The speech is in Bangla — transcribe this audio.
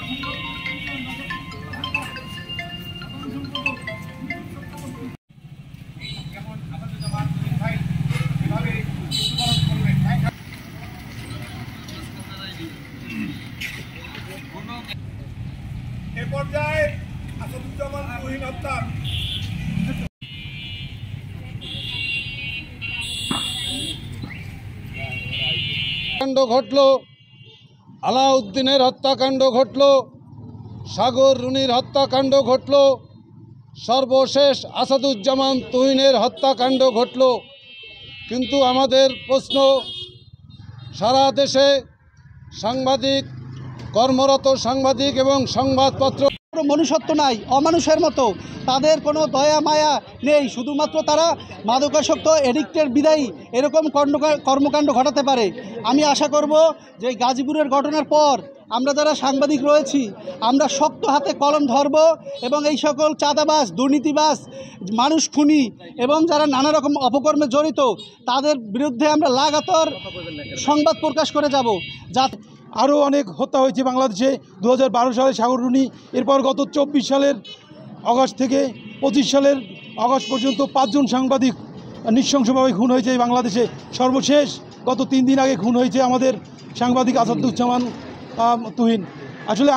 এ পর্যায়ে আসাদুজ্জামান তুহিন হত্যা কাণ্ড ঘটল, আলাউদ্দিনের হত্যাকাণ্ড ঘটল, সাগর রুনির হত্যাকাণ্ড ঘটল, সর্বশেষ আসাদুজ্জামান তুহিনের হত্যাকাণ্ড ঘটল। কিন্তু আমাদের প্রশ্ন, সারা দেশে সাংবাদিক, কর্মরত সাংবাদিক এবং সংবাদপত্র মনুষ্যত্ব নাই, অমানুষের মতো, তাদের কোনো দয়া মায়া নেই। শুধুমাত্র তারা মাদকাসক্ত এডিক্টের বিদায়ী এরকম কর্মকাণ্ড ঘটাতে পারে। আমি আশা করব যে গাজীপুরের ঘটনার পর আমরা যারা সাংবাদিক রয়েছি আমরা শক্ত হাতে কলম ধরব এবং এই সকল চাঁদাবাজ, দুর্নীতিবাজ, মানুষ খুনি এবং যারা নানা রকম অপকর্মে জড়িত তাদের বিরুদ্ধে আমরা লাগাতার সংবাদ প্রকাশ করে যাব। যাতে আরও অনেক হত্যা হয়েছে বাংলাদেশে। 2012 সালে সাগর রুনি, এরপর গত 24 সালের অগাস্ট থেকে 25 সালের অগাস্ট পর্যন্ত 5 জন সাংবাদিক নৃশংসভাবে খুন হয়েছে এই বাংলাদেশে। সর্বশেষ গত 3 দিন আগে খুন হয়েছে আমাদের সাংবাদিক আসাদুজ্জামান তুহিন। আসলে